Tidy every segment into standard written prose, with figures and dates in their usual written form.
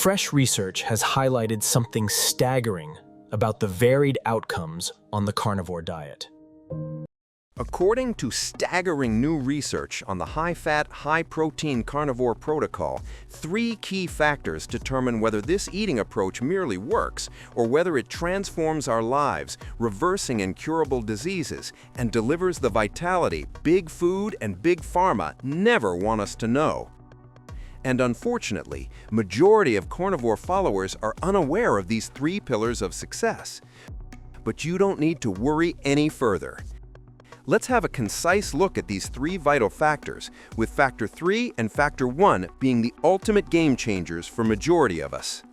Fresh research has highlighted something staggering about the varied outcomes on the carnivore diet. According to staggering new research on the high-fat, high-protein carnivore protocol, 3 key factors determine whether this eating approach merely works or whether it transforms our lives, reversing incurable diseases, and delivers the vitality big food and big pharma never want us to know. And unfortunately, majority of carnivore followers are unaware of these 3 pillars of success. But you don't need to worry any further. Let's have a concise look at these 3 vital factors, with factor 3 and factor 1 being the ultimate game changers for majority of us.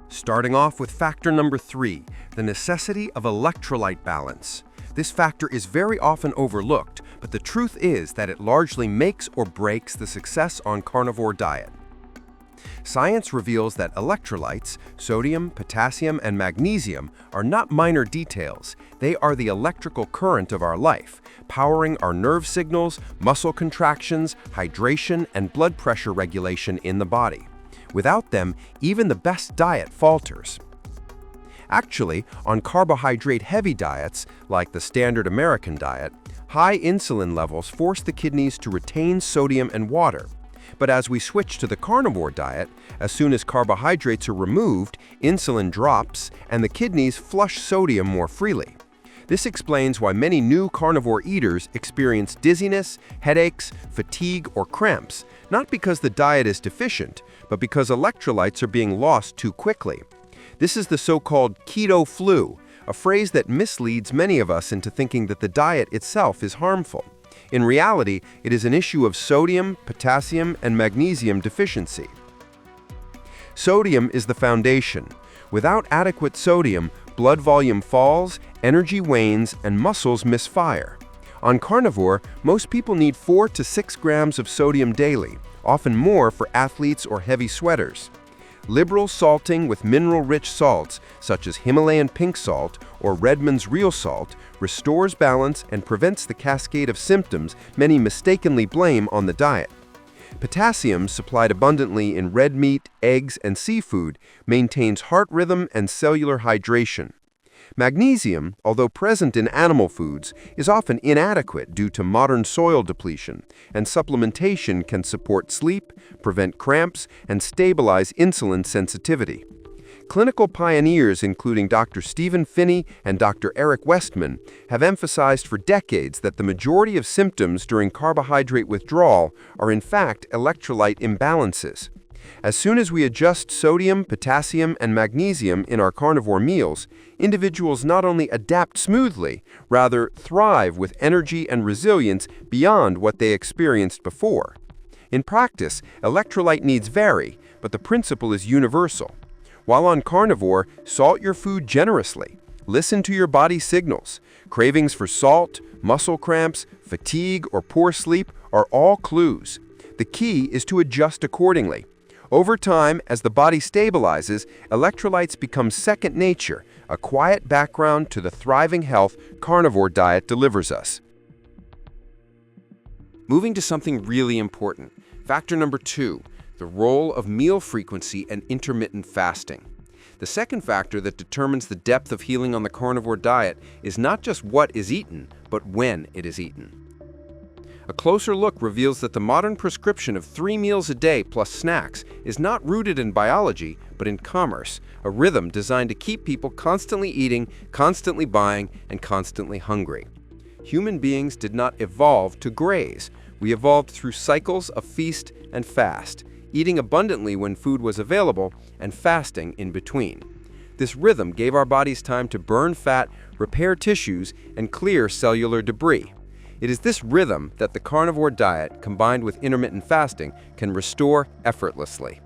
Starting off with factor number 3, the necessity of electrolyte balance. This factor is very often overlooked, but the truth is that it largely makes or breaks the success on carnivore diet. Science reveals that electrolytes, sodium, potassium, and magnesium, are not minor details. They are the electrical current of our life, powering our nerve signals, muscle contractions, hydration, and blood pressure regulation in the body. Without them, even the best diet falters. Actually, on carbohydrate-heavy diets, like the standard American diet, high insulin levels force the kidneys to retain sodium and water. But as we switch to the carnivore diet, as soon as carbohydrates are removed, insulin drops and the kidneys flush sodium more freely. This explains why many new carnivore eaters experience dizziness, headaches, fatigue, or cramps, not because the diet is deficient, but because electrolytes are being lost too quickly. This is the so-called keto flu, a phrase that misleads many of us into thinking that the diet itself is harmful. In reality, it is an issue of sodium, potassium, and magnesium deficiency. Sodium is the foundation. Without adequate sodium, blood volume falls, energy wanes, and muscles misfire. On carnivore, most people need 4 to 6 grams of sodium daily, often more for athletes or heavy sweaters. Liberal salting with mineral-rich salts, such as Himalayan pink salt or Redmond's real salt, restores balance and prevents the cascade of symptoms many mistakenly blame on the diet. Potassium, supplied abundantly in red meat, eggs, and seafood, maintains heart rhythm and cellular hydration. Magnesium, although present in animal foods, is often inadequate due to modern soil depletion, and supplementation can support sleep, prevent cramps, and stabilize insulin sensitivity. Clinical pioneers including Dr. Stephen Phinney and Dr. Eric Westman have emphasized for decades that the majority of symptoms during carbohydrate withdrawal are in fact electrolyte imbalances. As soon as we adjust sodium, potassium, and magnesium in our carnivore meals, individuals not only adapt smoothly, rather thrive with energy and resilience beyond what they experienced before. In practice, electrolyte needs vary, but the principle is universal. While on carnivore, salt your food generously. Listen to your body signals. Cravings for salt, muscle cramps, fatigue, or poor sleep are all clues. The key is to adjust accordingly. Over time, as the body stabilizes, electrolytes become second nature, a quiet background to the thriving health carnivore diet delivers us. Moving to something really important, factor number 2, the role of meal frequency and intermittent fasting. The second factor that determines the depth of healing on the carnivore diet is not just what is eaten, but when it is eaten. A closer look reveals that the modern prescription of 3 meals a day plus snacks is not rooted in biology, but in commerce, a rhythm designed to keep people constantly eating, constantly buying, and constantly hungry. Human beings did not evolve to graze. We evolved through cycles of feast and fast, eating abundantly when food was available and fasting in between. This rhythm gave our bodies time to burn fat, repair tissues, and clear cellular debris. It is this rhythm that the carnivore diet, combined with intermittent fasting, can restore effortlessly.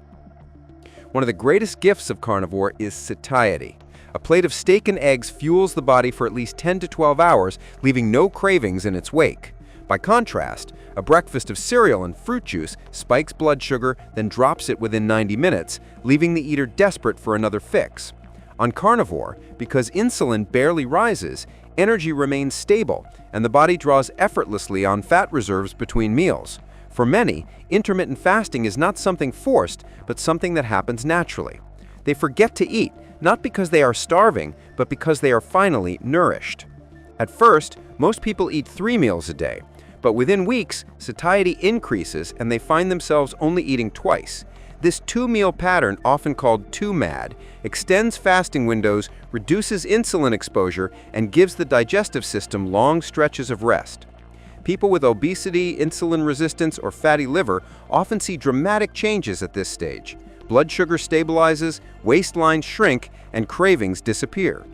One of the greatest gifts of carnivore is satiety. A plate of steak and eggs fuels the body for at least 10 to 12 hours, leaving no cravings in its wake. By contrast, a breakfast of cereal and fruit juice spikes blood sugar, then drops it within 90 minutes, leaving the eater desperate for another fix. On carnivore, because insulin barely rises, energy remains stable, and the body draws effortlessly on fat reserves between meals. For many, intermittent fasting is not something forced, but something that happens naturally. They forget to eat, not because they are starving, but because they are finally nourished. At first, most people eat 3 meals a day, but within weeks, satiety increases and they find themselves only eating twice. This 2-meal pattern, often called 2-MAD, extends fasting windows, reduces insulin exposure, and gives the digestive system long stretches of rest. People with obesity, insulin resistance, or fatty liver often see dramatic changes at this stage. Blood sugar stabilizes, waistlines shrink, and cravings disappear.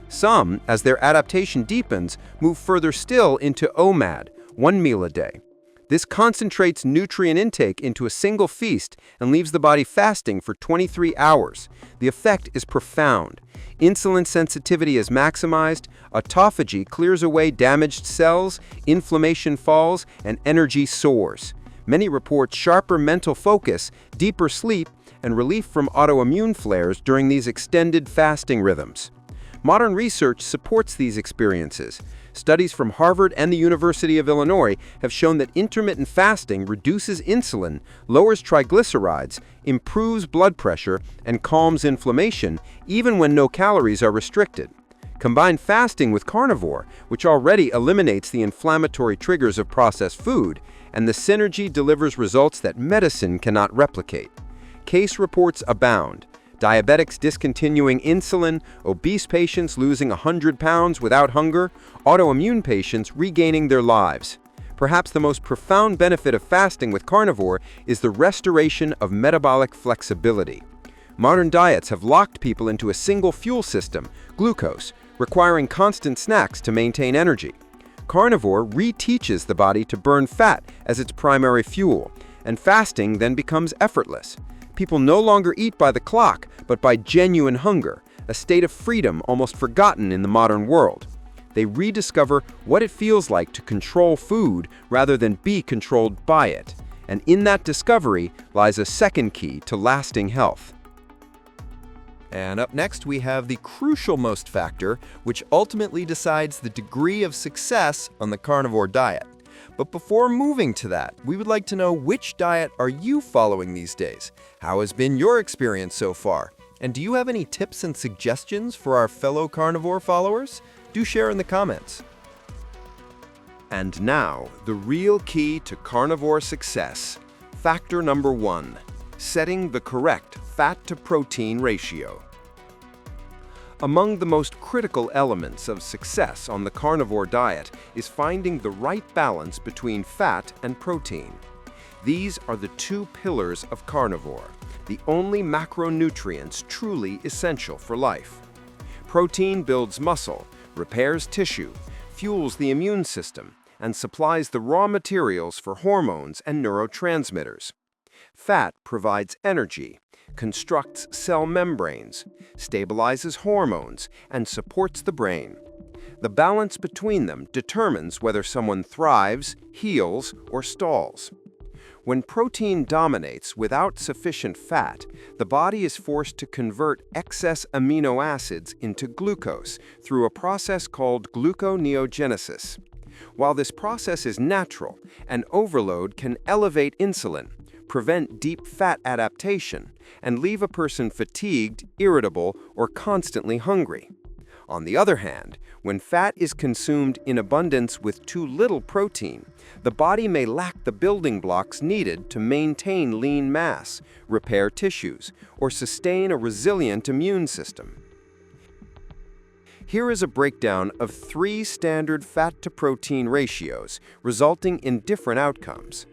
Some, as their adaptation deepens, move further still into OMAD, 1 meal a day. This concentrates nutrient intake into a single feast and leaves the body fasting for 23 hours. The effect is profound. Insulin sensitivity is maximized, autophagy clears away damaged cells, inflammation falls, and energy soars. Many report sharper mental focus, deeper sleep, and relief from autoimmune flares during these extended fasting rhythms. Modern research supports these experiences. Studies from Harvard and the University of Illinois have shown that intermittent fasting reduces insulin, lowers triglycerides, improves blood pressure, and calms inflammation, even when no calories are restricted. Combine fasting with carnivore, which already eliminates the inflammatory triggers of processed food, and the synergy delivers results that medicine cannot replicate. Case reports abound. Diabetics discontinuing insulin, obese patients losing 100 pounds without hunger, autoimmune patients regaining their lives. Perhaps the most profound benefit of fasting with carnivore is the restoration of metabolic flexibility. Modern diets have locked people into a single fuel system, glucose, requiring constant snacks to maintain energy. Carnivore reteaches the body to burn fat as its primary fuel, and fasting then becomes effortless. People no longer eat by the clock, but by genuine hunger, a state of freedom almost forgotten in the modern world. They rediscover what it feels like to control food rather than be controlled by it. And in that discovery lies a second key to lasting health. And up next, we have the crucial-most factor, which ultimately decides the degree of success on the carnivore diet. But before moving to that, we would like to know, which diet are you following these days? How has been your experience so far? And do you have any tips and suggestions for our fellow carnivore followers? Do share in the comments. And now, the real key to carnivore success. Factor number 1, setting the correct fat-to-protein ratio. Among the most critical elements of success on the carnivore diet is finding the right balance between fat and protein. These are the 2 pillars of carnivore, the only macronutrients truly essential for life. Protein builds muscle, repairs tissue, fuels the immune system, and supplies the raw materials for hormones and neurotransmitters. Fat provides energy, constructs cell membranes, stabilizes hormones, and supports the brain. The balance between them determines whether someone thrives, heals, or stalls. When protein dominates without sufficient fat, the body is forced to convert excess amino acids into glucose through a process called gluconeogenesis. While this process is natural, an overload can elevate insulin, prevent deep fat adaptation, and leave a person fatigued, irritable, or constantly hungry. On the other hand, when fat is consumed in abundance with too little protein, the body may lack the building blocks needed to maintain lean mass, repair tissues, or sustain a resilient immune system. Here is a breakdown of 3 standard fat-to-protein ratios, resulting in different outcomes.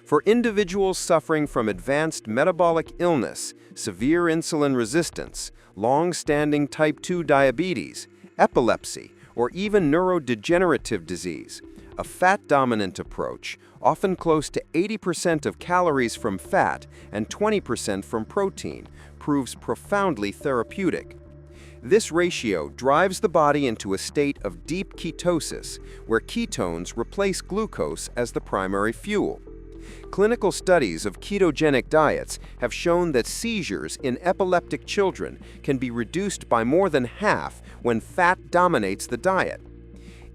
For individuals suffering from advanced metabolic illness, severe insulin resistance, long-standing type 2 diabetes, epilepsy, or even neurodegenerative disease, a fat-dominant approach, often close to 80% of calories from fat and 20% from protein, proves profoundly therapeutic. This ratio drives the body into a state of deep ketosis, where ketones replace glucose as the primary fuel. Clinical studies of ketogenic diets have shown that seizures in epileptic children can be reduced by more than half when fat dominates the diet.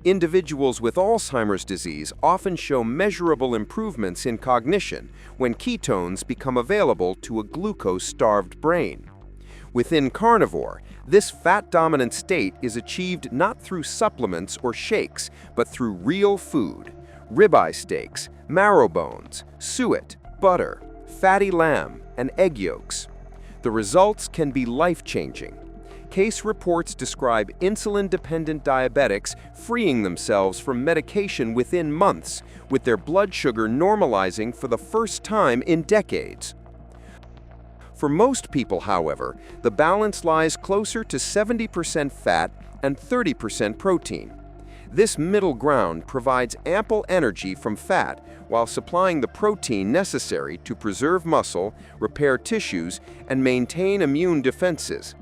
Individuals with Alzheimer's disease often show measurable improvements in cognition when ketones become available to a glucose-starved brain. Within carnivore, this fat-dominant state is achieved not through supplements or shakes, but through real food: ribeye steaks, marrow bones, suet, butter, fatty lamb, and egg yolks. The results can be life-changing. Case reports describe insulin-dependent diabetics freeing themselves from medication within months, with their blood sugar normalizing for the first time in decades. For most people, however, the balance lies closer to 70% fat and 30% protein. This middle ground provides ample energy from fat while supplying the protein necessary to preserve muscle, repair tissues, and maintain immune defenses.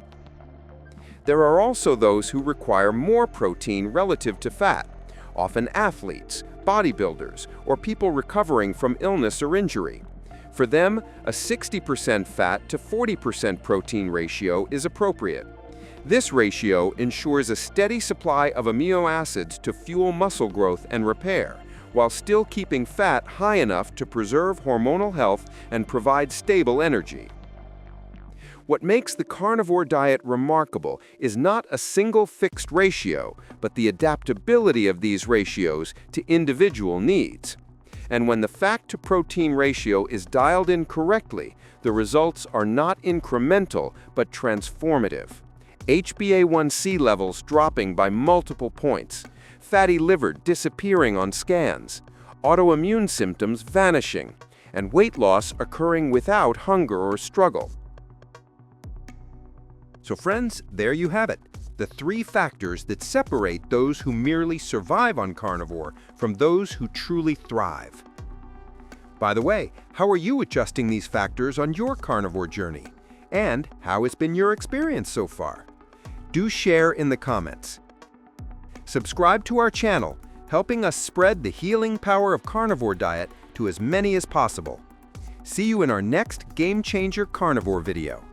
There are also those who require more protein relative to fat, often athletes, bodybuilders, or people recovering from illness or injury. For them, a 60% fat to 40% protein ratio is appropriate. This ratio ensures a steady supply of amino acids to fuel muscle growth and repair, while still keeping fat high enough to preserve hormonal health and provide stable energy. What makes the carnivore diet remarkable is not a single fixed ratio, but the adaptability of these ratios to individual needs. And when the fat-to-protein ratio is dialed in correctly, the results are not incremental, but transformative. HbA1c levels dropping by multiple points, fatty liver disappearing on scans, autoimmune symptoms vanishing, and weight loss occurring without hunger or struggle. So friends, there you have it. The 3 factors that separate those who merely survive on carnivore from those who truly thrive. By the way, how are you adjusting these factors on your carnivore journey? And how has been your experience so far? Do share in the comments. Subscribe to our channel, helping us spread the healing power of carnivore diet to as many as possible. See you in our next Game Changer Carnivore video.